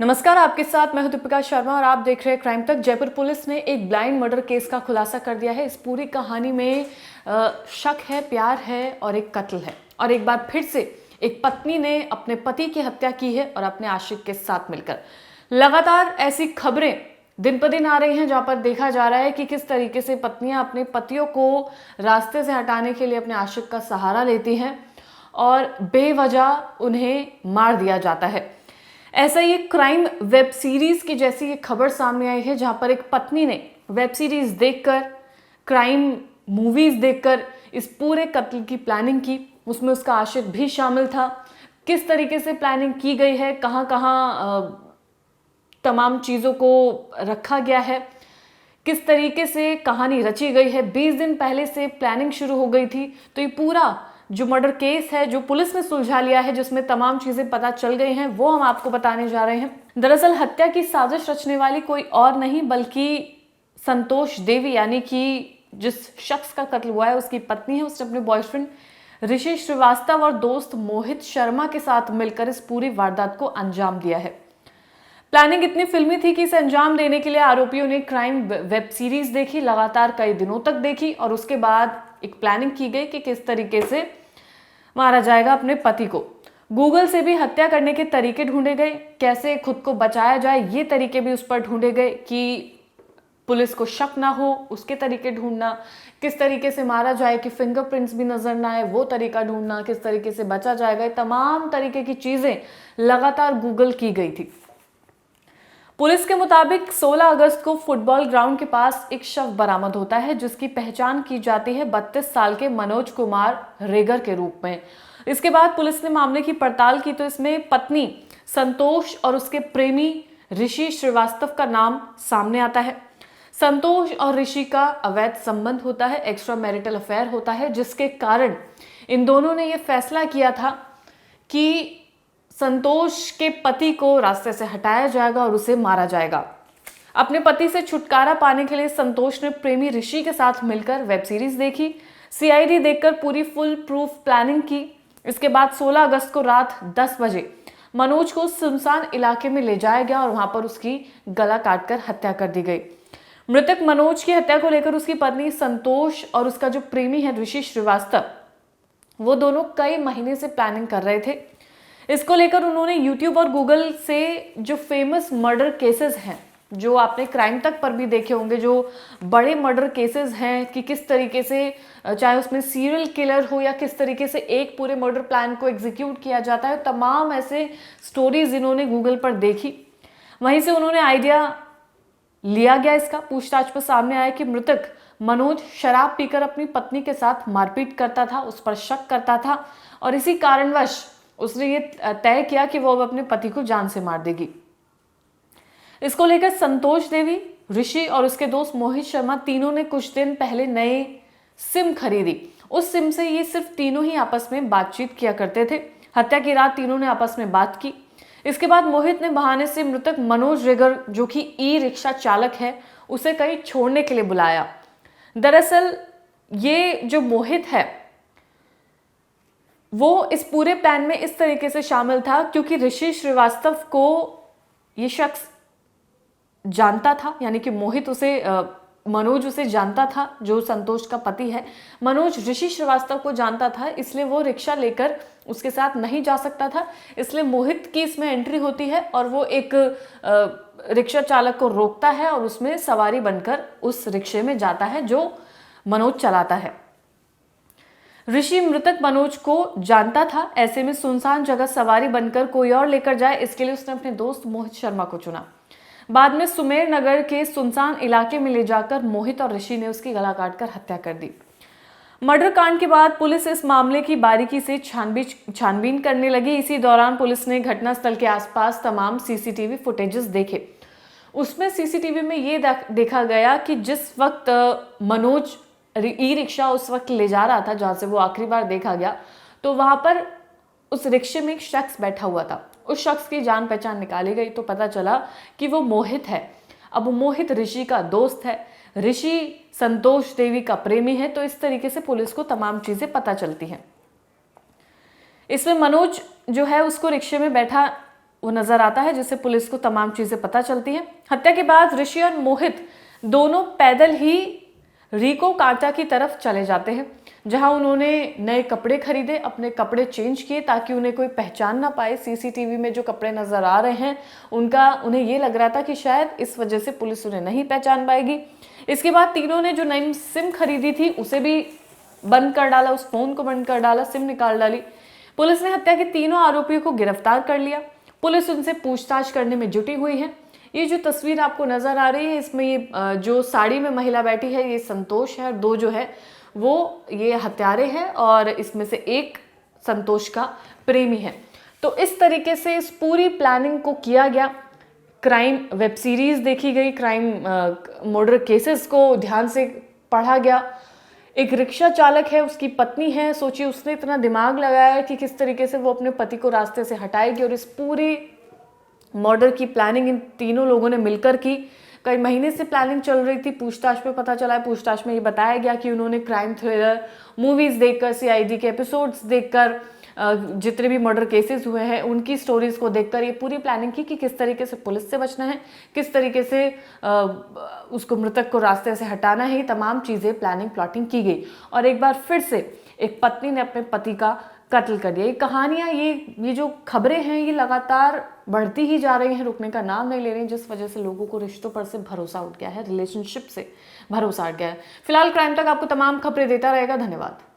नमस्कार, आपके साथ मैं हूं दीपिका शर्मा और आप देख रहे हैं क्राइम तक। जयपुर पुलिस ने एक ब्लाइंड मर्डर केस का खुलासा कर दिया है। इस पूरी कहानी में शक है, प्यार है और एक कत्ल है। और एक बार फिर से एक पत्नी ने अपने पति की हत्या की है और अपने आशिक के साथ मिलकर। लगातार ऐसी खबरें दिन पर दिन आ रही हैं जहां पर देखा जा रहा है कि किस तरीके से पत्नियां अपने पतियों को रास्ते से हटाने के लिए अपने आशिक का सहारा लेती हैं और बेवजह उन्हें मार दिया जाता है। ऐसा ही एक क्राइम वेब सीरीज की जैसी ये खबर सामने आई है जहां पर एक पत्नी ने वेब सीरीज देखकर, क्राइम मूवीज देखकर इस पूरे कत्ल की प्लानिंग की। उसमें उसका आशिक भी शामिल था। किस तरीके से प्लानिंग की गई है, कहां कहां तमाम चीजों को रखा गया है, किस तरीके से कहानी रची गई है। 20 दिन पहले से प्लानिंग शुरू हो गई थी। तो ये पूरा जो मर्डर केस है जो पुलिस ने सुलझा लिया है, जिसमें तमाम चीजें पता चल गई हैं, वो हम आपको बताने जा रहे हैं। दरअसल हत्या की साजिश रचने वाली कोई और नहीं बल्कि संतोष देवी, यानी कि जिस शख्स का कत्ल हुआ है उसकी पत्नी है। उसने अपने बॉयफ्रेंड ऋषि श्रीवास्तव और दोस्त मोहित शर्मा के साथ मिलकर इस पूरी वारदात को अंजाम दिया है। प्लानिंग इतनी फिल्मी थी कि इसे अंजाम देने के लिए आरोपियों ने क्राइम वेब सीरीज देखी, लगातार कई दिनों तक देखी और उसके बाद एक प्लानिंग की गई कि किस तरीके से मारा जाएगा अपने पति को। गूगल से भी हत्या करने के तरीके ढूंढे गए, कैसे खुद को बचाया जाए ये तरीके भी उस पर ढूंढे गए कि पुलिस को शक ना हो, उसके तरीके ढूंढना, किस तरीके से मारा जाए कि फिंगरप्रिंट्स भी नजर ना आए वो तरीका ढूंढना, किस तरीके से बचा जाएगा, तमाम तरीके की चीजें लगातार गूगल की गई थी। पुलिस के मुताबिक 16 अगस्त को फुटबॉल ग्राउंड के पास एक शव बरामद होता है जिसकी पहचान की जाती है 32 साल के मनोज कुमार रेगर के रूप में। इसके बाद पुलिस ने मामले की पड़ताल की तो इसमें पत्नी संतोष और उसके प्रेमी ऋषि श्रीवास्तव का नाम सामने आता है। संतोष और ऋषि का अवैध संबंध होता है, एक्स्ट्रा मैरिटल अफेयर होता है, जिसके कारण इन दोनों ने यह फैसला किया था कि संतोष के पति को रास्ते से हटाया जाएगा और उसे मारा जाएगा। अपने पति से छुटकारा पाने के लिए संतोष ने प्रेमी ऋषि के साथ मिलकर वेब सीरीज देखी, सीआईडी देखकर पूरी फुल प्रूफ प्लानिंग की। इसके बाद 16 अगस्त को रात 10 बजे मनोज को सुनसान इलाके में ले जाया गया और वहां पर उसकी गला काटकर हत्या कर दी गई। मृतक मनोज की हत्या को लेकर उसकी पत्नी संतोष और उसका जो प्रेमी है ऋषि श्रीवास्तव, वो दोनों कई महीने से प्लानिंग कर रहे थे। इसको लेकर उन्होंने YouTube और Google से जो फेमस मर्डर केसेस हैं, जो आपने क्राइम तक पर भी देखे होंगे, जो बड़े मर्डर केसेस हैं कि किस तरीके से चाहे उसमें सीरियल किलर हो या किस तरीके से एक पूरे मर्डर प्लान को एग्जीक्यूट किया जाता है, तमाम ऐसे स्टोरीज इन्होंने Google पर देखी। वहीं से उन्होंने आइडिया लिया गया। इसका पूछताछ पर सामने आया कि मृतक मनोज शराब पीकर अपनी पत्नी के साथ मारपीट करता था, उस पर शक करता था और इसी कारणवश उसने ये तय किया कि वो अब अपने पति को जान से मार देगी। इसको लेकर संतोष देवी, ऋषि और उसके दोस्त मोहित शर्मा तीनों ने कुछ दिन पहले नए सिम खरीदी। उस सिम से ये सिर्फ तीनों ही आपस में बातचीत किया करते थे। हत्या की रात तीनों ने आपस में बात की। इसके बाद मोहित ने बहाने से मृतक मनोज रेगर, जो कि ई रिक्शा चालक है, उसे कहीं छोड़ने के लिए बुलाया। दरअसल ये जो मोहित है वो इस पूरे प्लान में इस तरीके से शामिल था क्योंकि ऋषि श्रीवास्तव को ये शख्स जानता था, यानी कि मोहित मनोज उसे जानता था, जो संतोष का पति है। मनोज ऋषि श्रीवास्तव को जानता था, इसलिए वो रिक्शा लेकर उसके साथ नहीं जा सकता था। इसलिए मोहित की इसमें एंट्री होती है और वो एक रिक्शा चालक को रोकता है और उसमें सवारी बनकर उस रिक्शे में जाता है जो मनोज चलाता है। ऋषि मृतक मनोज को जानता था, ऐसे में सुनसान जगह सवारी बनकर कोई और लेकर जाए, इसके लिए उसने अपने दोस्त मोहित शर्मा को चुना। बाद में सुमेर नगर के सुनसान इलाके में ले जाकर मोहित और ऋषि ने उसकी गला काटकर हत्या कर दी। मर्डर कांड के बाद पुलिस इस मामले की बारीकी से छानबीन करने लगी। इसी दौरान पुलिस ने घटनास्थल के आसपास तमाम सीसीटीवी फुटेजेस देखे। उसमें सीसीटीवी में ये देखा गया कि जिस वक्त मनोज ई रिक्शा उस वक्त ले जा रहा था जहां से वो आखिरी बार देखा गया, तो वहां पर उस रिक्शे में एक शख्स बैठा हुआ था। उस शख्स की जान पहचान निकाली गई तो पता चला कि वो मोहित है। अब मोहित ऋषि का दोस्त है, ऋषि संतोष देवी का प्रेमी है। तो इस तरीके से पुलिस को तमाम चीजें पता चलती हैं। इसमें मनोज जो है उसको रिक्शे में बैठा वो नजर आता है, जिससे पुलिस को तमाम चीजें पता चलती हैं। हत्या के बाद ऋषि और मोहित दोनों पैदल ही रिको कांटा की तरफ चले जाते हैं, जहां उन्होंने नए कपड़े खरीदे, अपने कपड़े चेंज किए ताकि उन्हें कोई पहचान ना पाए। सीसीटीवी में जो कपड़े नजर आ रहे हैं उन्हें ये लग रहा था कि शायद इस वजह से पुलिस उन्हें नहीं पहचान पाएगी। इसके बाद तीनों ने जो नई सिम खरीदी थी उसे भी बंद कर डाला, उस फोन को बंद कर डाला, सिम निकाल डाली। पुलिस ने हत्या के तीनों आरोपियों को गिरफ्तार कर लिया। पुलिस उनसे पूछताछ करने में जुटी हुई है। ये जो तस्वीर आपको नजर आ रही है, इसमें ये जो साड़ी में महिला बैठी है ये संतोष है, और दो जो है वो ये हत्यारे हैं, और इसमें से एक संतोष का प्रेमी है। तो इस तरीके से इस पूरी प्लानिंग को किया गया। क्राइम वेब सीरीज देखी गई, क्राइम मर्डर केसेस को ध्यान से पढ़ा गया। एक रिक्शा चालक है, उसकी पत्नी है, सोचिए उसने इतना दिमाग लगाया कि किस तरीके से वो अपने पति को रास्ते से हटाएगी, और इस पूरी मर्डर की प्लानिंग इन तीनों लोगों ने मिलकर की। कई महीने से प्लानिंग चल रही थी। पूछताछ में पता चला है, पूछताछ में ये बताया गया कि उन्होंने क्राइम थ्रिलर मूवीज देखकर, सीआईडी के एपिसोड्स देखकर, जितने भी मर्डर केसेस हुए हैं उनकी स्टोरीज को देखकर ये पूरी प्लानिंग की कि किस तरीके से पुलिस से बचना है, किस तरीके से उसको, मृतक को रास्ते से हटाना है। ये तमाम चीज़ें प्लानिंग प्लॉटिंग की गई, और एक बार फिर से एक पत्नी ने अपने पति का कत्ल कर दिया। ये कहानियाँ, ये जो खबरें हैं ये लगातार बढ़ती ही जा रही हैं, रुकने का नाम नहीं ले रही, जिस वजह से लोगों को रिश्तों पर से भरोसा उठ गया है, रिलेशनशिप से भरोसा उठ गया है। फिलहाल क्राइम तक आपको तमाम खबरें देता रहेगा। धन्यवाद।